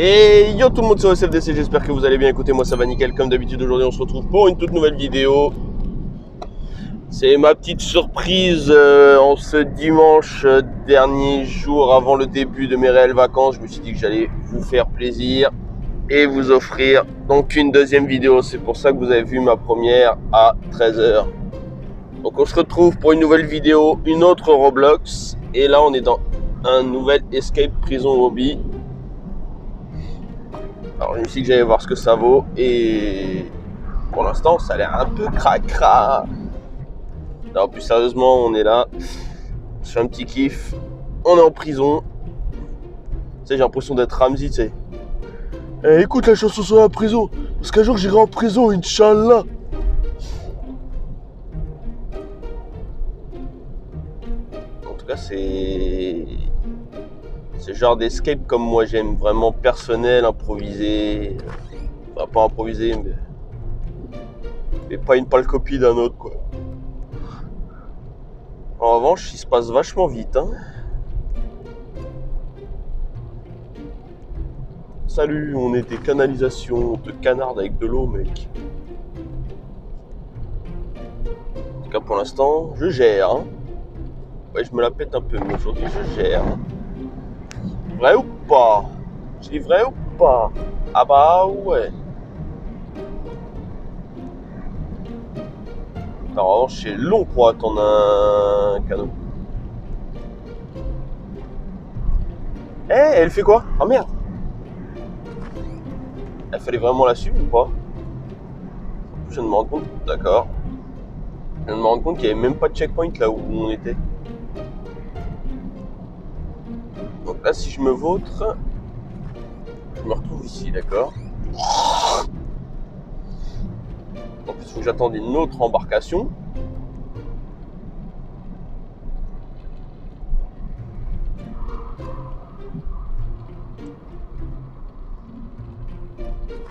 Et yo tout le monde, c'est OSFDC, j'espère que vous allez bien. Écoutez, moi ça va nickel comme d'habitude. Aujourd'hui on se retrouve pour une toute nouvelle vidéo. C'est ma petite surprise en ce dimanche dernier jour avant le début de mes réelles vacances. Je me suis dit que j'allais vous faire plaisir et vous offrir donc une deuxième vidéo. C'est pour ça que vous avez vu ma première à 13h. Donc on se retrouve pour une nouvelle vidéo, une autre Roblox. Et là on est dans un nouvel Escape Prison Hobby. Alors je me suis dit que j'allais voir ce que ça vaut et pour l'instant ça a l'air un peu cracra. Non, plus sérieusement, on est là, on se fait un petit kiff, on est en prison. Tu sais, j'ai l'impression d'être Ramsey, tu sais. Eh, écoute la chanson sur la prison, parce qu'un jour j'irai en prison, Inch'Allah. En tout cas, c'est ce genre d'escape comme moi j'aime, vraiment personnel, improvisé. Enfin, pas improvisé, mais pas une pâle copie d'un autre, quoi. En revanche, il se passe vachement vite, hein. Salut, on est des canalisations, on te canarde avec de l'eau, mec. En tout cas, pour l'instant, je gère, hein. Ouais, je me la pète un peu, mais aujourd'hui, je gère. Vrai ou pas? Je dis vrai ou pas? Ah bah ouais. En revanche, c'est long pour attendre un canot. Eh, elle fait quoi? Ah merde! Elle fallait vraiment la suivre ou pas? Je viens de me rendre compte, d'accord. Je viens de me rendre compte qu'il n'y avait même pas de checkpoint là où on était. Donc là, si je me vautre, je me retrouve ici, d'accord. En plus, il faut que j'attende une autre embarcation.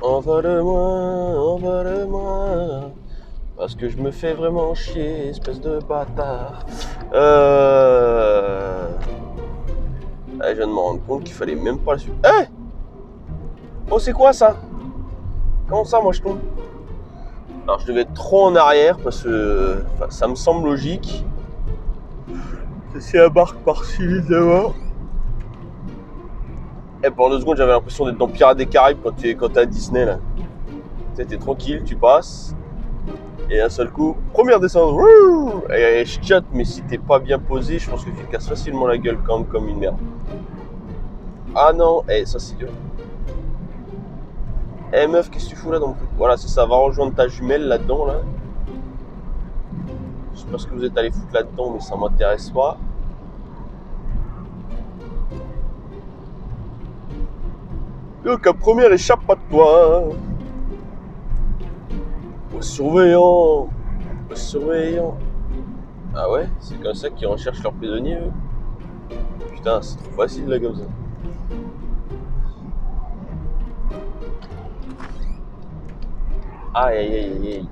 Envole-moi, parce que je me fais vraiment chier, espèce de bâtard. Je viens de me rendre compte qu'il fallait même pas la suivre. Eh! Oh, c'est quoi ça? Comment ça, moi je tombe? Alors, je devais être trop en arrière parce que ça me semble logique. Si elle barque par-ci, évidemment. Et pendant 2 secondes, j'avais l'impression d'être dans Pirates des Caraïbes quand t'es à Disney, là. T'es tranquille, tu passes. Et d'un seul coup, première descente. Et je chatte, mais si t'es pas bien posé, je pense que tu te casses facilement la gueule comme une merde. Ah non, ça c'est dur. Eh meuf, qu'est-ce que tu fous là donc? Voilà, c'est ça, va rejoindre ta jumelle là-dedans, là. Je sais pas ce que vous êtes allé foutre là-dedans, mais ça m'intéresse pas. Donc la première échappe à toi. Au surveillant. Ah ouais, c'est comme ça qu'ils recherchent leurs prisonniers, eux. Putain, c'est trop facile là comme ça. Aïe.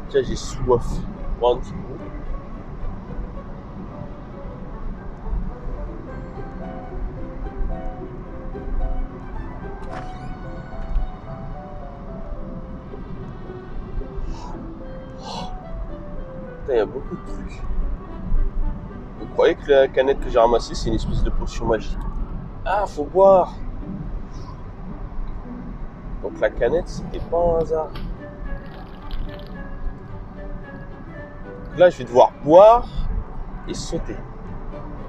Tiens, j'ai soif. Prends un petit coup. Putain, il y a beaucoup de trucs. Vous croyez que la canette que j'ai ramassée, c'est une espèce de potion magique? Ah, faut boire. Donc la canette, c'était pas un hasard. Là, je vais devoir boire et sauter.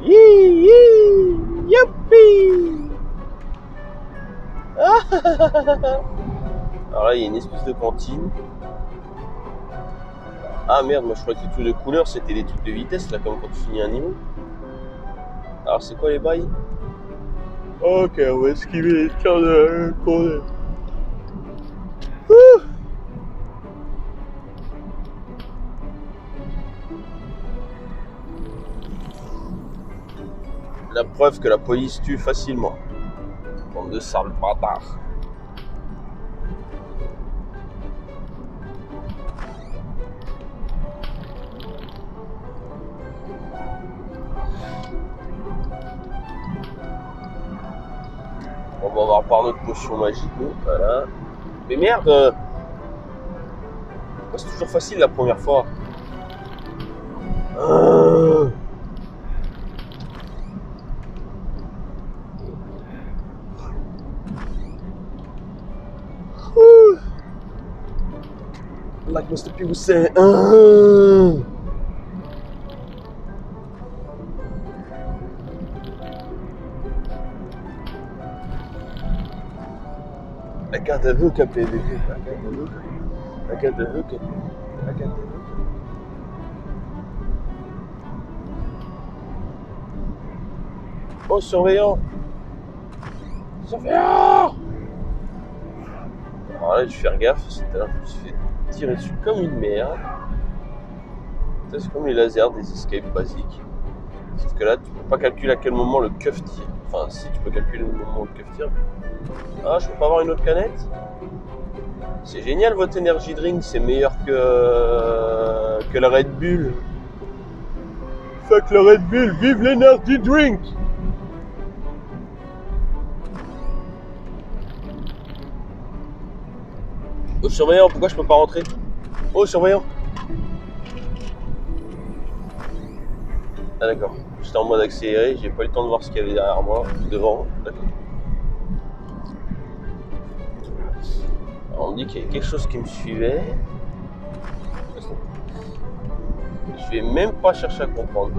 Youpi! Alors là, il y a une espèce de cantine. Ah merde, moi je croyais que les trucs de couleur, c'était des trucs de vitesse, là, comme quand tu finis un niveau. Alors, c'est quoi les bails? Ok, on va esquiver les tirs de corner. La preuve que la police tue facilement. Bande de sales bâtards. On va voir par notre potion magique, nous. Voilà. Mais merde! C'est toujours facile la première fois. Like Mr. P would say, I got the hook up, baby. I got the hook up. I got the hook up. I got the hook up. Oh, surveillant! Surveillant! Alors là, je vais faire gaffe. Tout à l'heure, je me suis fait tirer dessus comme une merde. C'est comme les lasers des escapes basiques. Sauf que là, tu peux pas calculer à quel moment le keuf tire. Enfin, si, tu peux calculer le moment où le keuf tire. Ah, je peux pas avoir une autre canette? C'est génial, votre energy drink, c'est meilleur que la Red Bull. Fuck la Red Bull, vive l'energy drink! Oh, surveillant, pourquoi je peux pas rentrer? Oh, surveillant! Ah d'accord, j'étais en mode accéléré, j'ai pas eu le temps de voir ce qu'il y avait derrière moi, devant, d'accord. Alors, on me dit qu'il y avait quelque chose qui me suivait. Je vais même pas chercher à comprendre.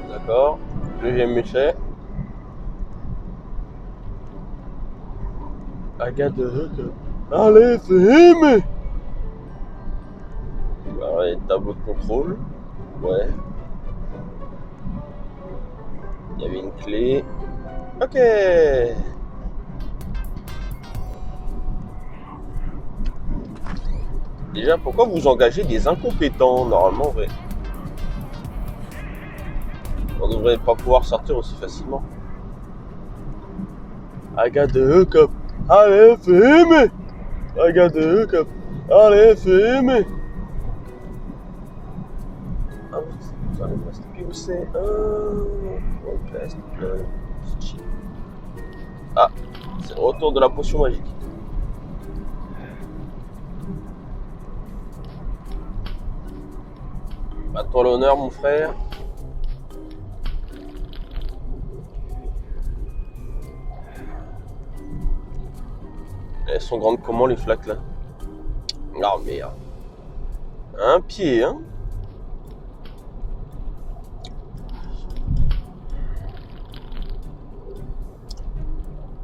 D'accord, deuxième métier. I got the hook. Allez, c'est aimé! Alors, les tableaux de contrôle. Ouais. Il y avait une clé. Ok. Déjà, pourquoi vous engagez des incompétents? Normalement, ouais. On devrait pas pouvoir sortir aussi facilement. I got the hookup. Allez, fais aimer. I got the hookup. Allez, fais aimer. Ah oui, c'est dans les plastiques où c'est Ah, c'est le retour de la potion magique. À toi l'honneur, mon frère. Elles sont grandes comment les flaques là? Oh merde. Un pied, hein?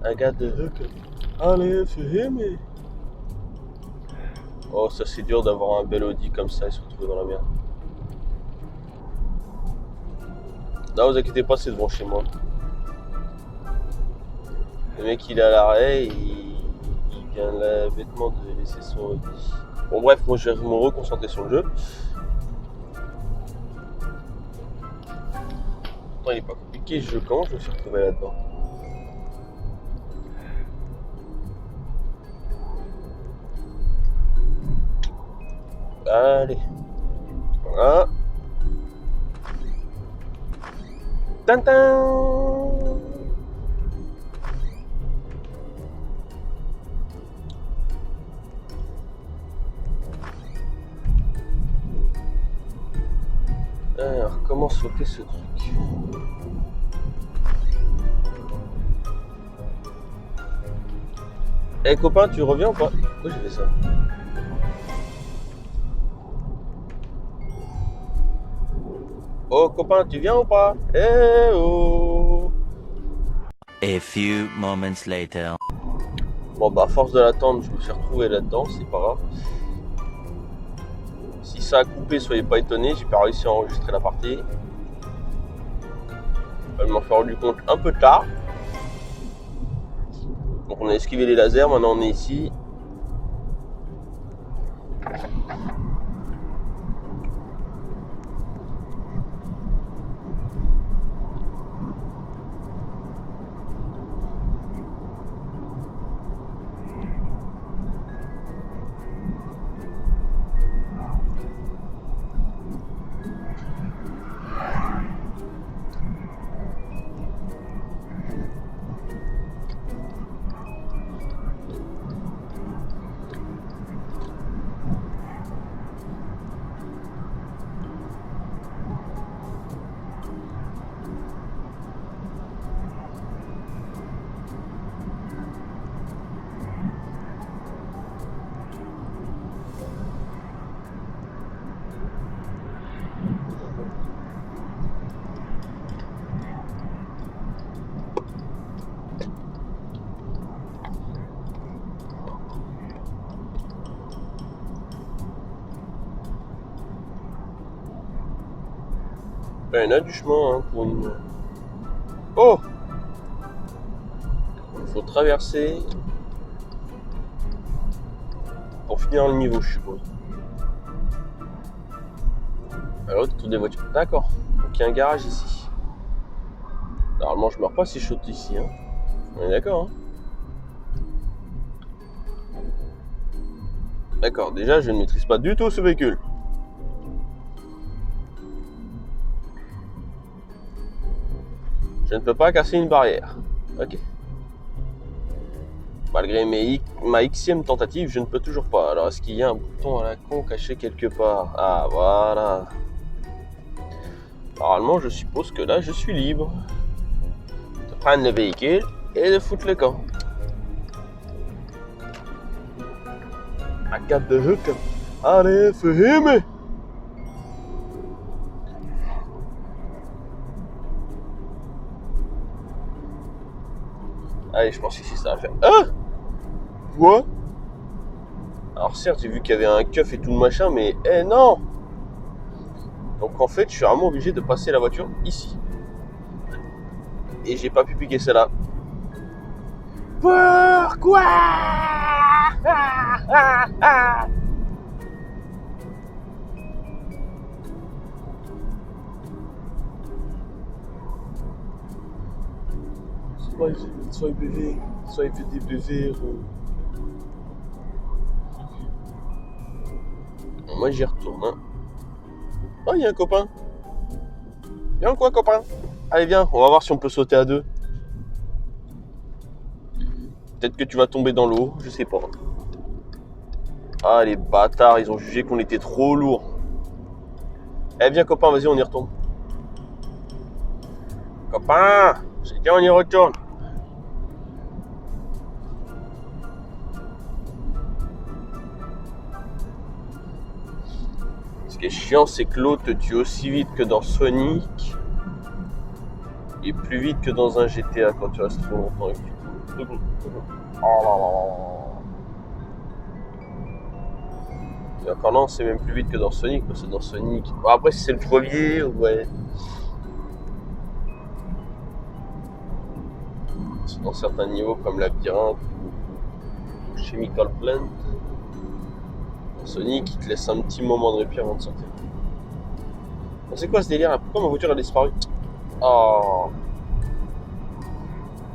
I got the hook. Allez, fais aimer. Oh, ça c'est dur d'avoir un bel Audi comme ça et se retrouver dans la merde. Non, vous inquiétez pas, c'est devant chez moi. Le mec il est à l'arrêt, il vient là bêtement de laisser son Audi. Bon bref, moi je vais me reconcentrer sur le jeu. Pourtant il est pas compliqué ce jeu, comment je me suis retrouvé là-dedans? Allez. Voilà. Tintin. Alors, comment sauter ce truc? Eh copain, tu reviens ou pas? Pourquoi j'ai fait ça? Oh copain, tu viens ou pas? Eh oh! A few moments later. Bon bah à force de l'attendre, je me suis retrouvé là-dedans, c'est pas grave. Si ça a coupé, soyez pas étonnés, j'ai pas réussi à enregistrer la partie. Je m'en suis rendu compte un peu tard. Donc on a esquivé les lasers, maintenant on est ici. Ben, il y en a du chemin hein, pour nous. Oh! Il faut traverser pour finir le niveau, je suppose. Alors, l'autre, des voitures. D'accord. Donc, il y a un garage ici. Normalement, je meurs pas si je saute ici. Hein. On est d'accord, hein? D'accord, déjà, je ne maîtrise pas du tout ce véhicule. Je ne peux pas casser une barrière. Ok. Malgré ma xème tentative, je ne peux toujours pas. Alors, est-ce qu'il y a un bouton à la con caché quelque part? Ah, voilà. Normalement, je suppose que là, je suis libre de prendre le véhicule et de foutre le camp. I got the hook. Allez, fais-moi. Allez, je pense qu'ici ça va faire. Ah! Quoi? Alors certes, j'ai vu qu'il y avait un keuf et tout le machin, mais non! Donc en fait, je suis vraiment obligé de passer la voiture ici. Et j'ai pas pu piquer celle-là. Pourquoi? Soit bébé, soit il fait des bébés. Moi j'y retourne. Hein. Oh, il y a un copain. Viens quoi, copain? Allez, viens, on va voir si on peut sauter à deux. Peut-être que tu vas tomber dans l'eau, je sais pas. Ah, les bâtards, ils ont jugé qu'on était trop lourd. Eh, viens, copain, vas-y, on y retourne. Copain, j'ai dit on y retourne. Ce qui est chiant, c'est que l'eau te tue aussi vite que dans Sonic et plus vite que dans un GTA quand tu restes trop longtemps avec lui. Oh là là. Et encore non, c'est même plus vite que dans Sonic, parce que dans Sonic. Bon, après, si c'est le premier, ouais. C'est dans certains niveaux comme Labyrinthe ou Chemical Plant. Dans Sonic, il te laisse un petit moment de répit avant de sortir. Bon, c'est quoi ce délire là? Pourquoi ma voiture a disparu? Oh.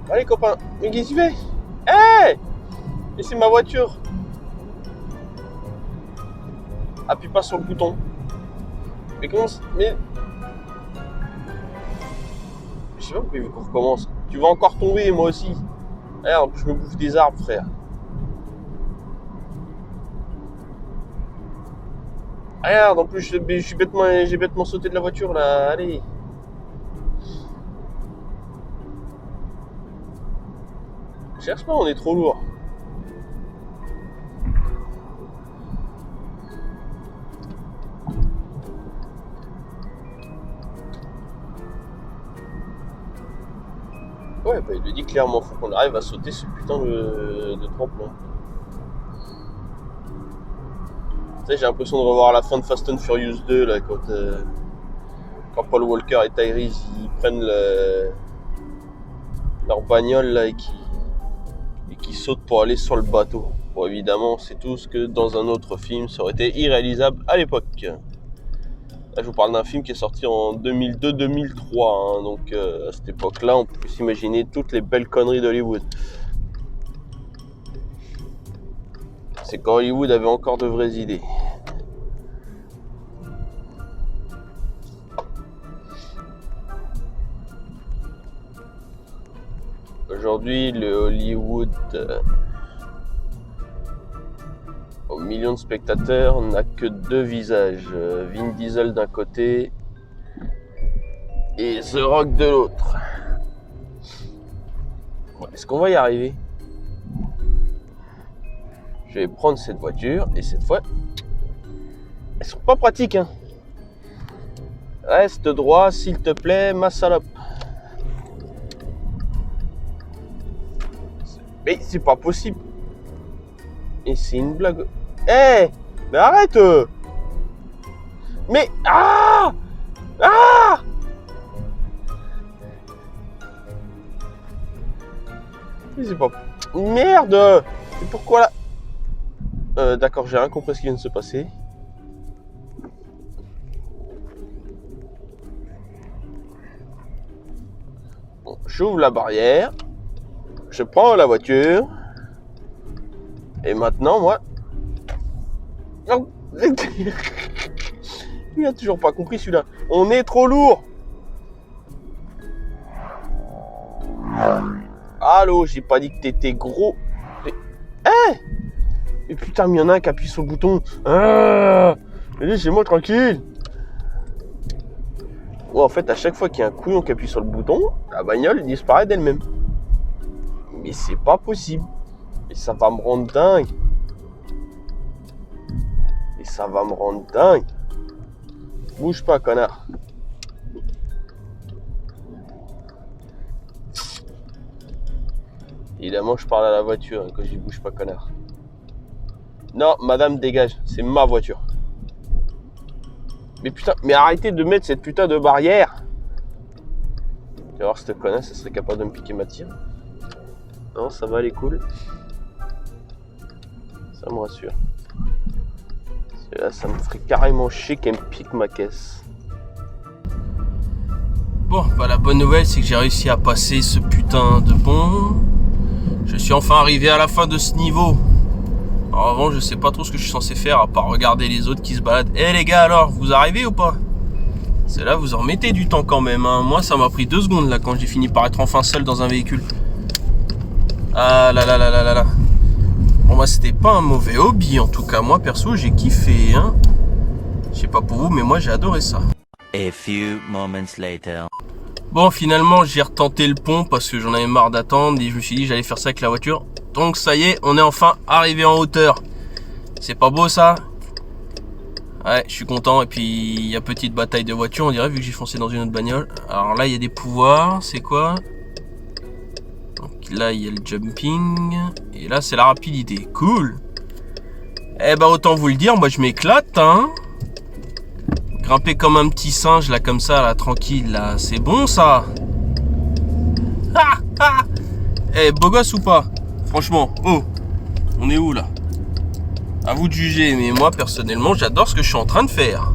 Allez, copain, mais qu'est-ce que tu fais? Hé! Mais c'est ma voiture! Appuie pas sur le bouton. Mais comment... Mais... Je sais pas pourquoi il veut qu'on recommence. Tu vas encore tomber, moi aussi. Regarde, en plus je me bouffe des arbres, frère. Regarde, en plus j'ai bêtement sauté de la voiture, là. Allez. Cherche pas, on est trop lourd. Ouais, bah il lui dit clairement, faut qu'on arrive à sauter ce putain de tremplin. Tu sais, j'ai l'impression de revoir la fin de Fast and Furious 2, là, quand Paul Walker et Tyrese, ils prennent leur bagnole, là, et qui sautent pour aller sur le bateau. Bon, évidemment, on sait tous que dans un autre film, ça aurait été irréalisable à l'époque. Là, je vous parle d'un film qui est sorti en 2002-2003, hein, donc à cette époque-là, on peut s'imaginer toutes les belles conneries d'Hollywood. C'est quand Hollywood avait encore de vraies idées. Aujourd'hui, le Hollywood aux millions de spectateurs n'a que deux visages. Vin Diesel d'un côté et The Rock de l'autre. Est-ce qu'on va y arriver? Je vais prendre cette voiture et cette fois, elles sont pas pratiques. Hein. Reste droit s'il te plaît, ma salope. Mais c'est pas possible. Et c'est une blague. Eh hey, mais arrête. Mais ah C'est pas... Merde! Et pourquoi là? D'accord, j'ai rien compris ce qui vient de se passer. Bon, j'ouvre la barrière. Je prends la voiture. Et maintenant, moi... Oh. Il a toujours pas compris celui-là. On est trop lourd. Allô, j'ai pas dit que t'étais gros. Et putain, mais il y en a un qui appuie sur le bouton. Laissez-moi tranquille. Ouais, en fait, à chaque fois qu'il y a un couillon qui appuie sur le bouton, la bagnole disparaît d'elle-même. Mais c'est pas possible. Et ça va me rendre dingue. Et ça va me rendre dingue. Bouge pas, connard. Évidemment, je parle à la voiture quand je dis bouge pas, connard. Non, madame, dégage. C'est ma voiture. Mais putain, mais arrêtez de mettre cette putain de barrière. Tu vas voir, cette connasse, elle serait capable de me piquer ma tire. Non, ça va, elle est cool. Ça me rassure. Là, ça me ferait carrément chier qu'elle me pique ma caisse. Bon, bah la bonne nouvelle, c'est que j'ai réussi à passer ce putain de pont. Je suis enfin arrivé à la fin de ce niveau. Alors avant, je sais pas trop ce que je suis censé faire à part regarder les autres qui se baladent. Eh les gars, alors, vous arrivez ou pas? C'est là, vous en mettez du temps quand même, hein. Moi, ça m'a pris 2 secondes là quand j'ai fini par être enfin seul dans un véhicule. Ah là là là là là là. Bon bah c'était pas un mauvais hobby en tout cas, moi perso j'ai kiffé hein. Je sais pas pour vous mais moi j'ai adoré ça. A few moments later. Bon finalement j'ai retenté le pont parce que j'en avais marre d'attendre et je me suis dit j'allais faire ça avec la voiture. Donc ça y est, on est enfin arrivé en hauteur. C'est pas beau ça? Ouais, je suis content et puis il y a petite bataille de voitures on dirait vu que j'ai foncé dans une autre bagnole. Alors là il y a des pouvoirs, c'est quoi? Là il y a le jumping et là c'est la rapidité, cool. Eh bah autant vous le dire, moi je m'éclate hein. Grimper comme un petit singe là comme ça là tranquille là, c'est bon ça. Eh beau gosse ou pas? Franchement, oh, on est où là? À vous de juger, mais moi personnellement j'adore ce que je suis en train de faire.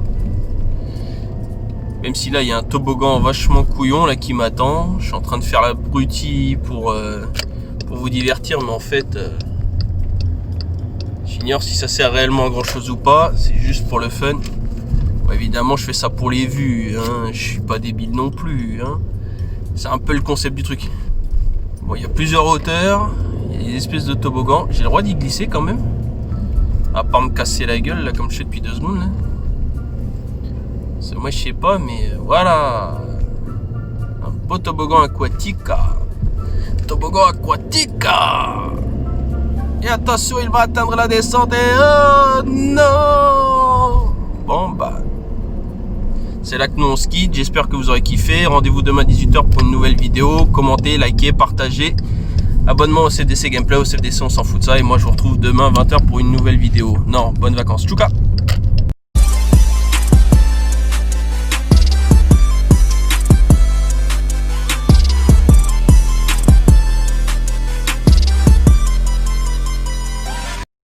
Même si là il y a un toboggan vachement couillon là qui m'attend. Je suis en train de faire l'abruti pour vous divertir. Mais en fait j'ignore si ça sert réellement à grand chose ou pas. C'est juste pour le fun. Bon, évidemment je fais ça pour les vues hein. Je suis pas débile non plus hein. C'est un peu le concept du truc. Bon il y a plusieurs hauteurs. Il y a des espèces de toboggans. J'ai le droit d'y glisser quand même. À part me casser la gueule là comme je fais depuis 2 secondes là. Moi je sais pas mais voilà. Un beau toboggan aquatique. Toboggan aquatique. Et attention il va atteindre la descente et oh non. Bon bah c'est là que nous on se quitte. J'espère que vous aurez kiffé. Rendez-vous demain 18h pour une nouvelle vidéo. Commentez, likez, partagez. Abonnement au CFDC Gameplay, au CFDC on s'en fout de ça. Et moi je vous retrouve demain 20h pour une nouvelle vidéo. Non, bonnes vacances. Tchouka.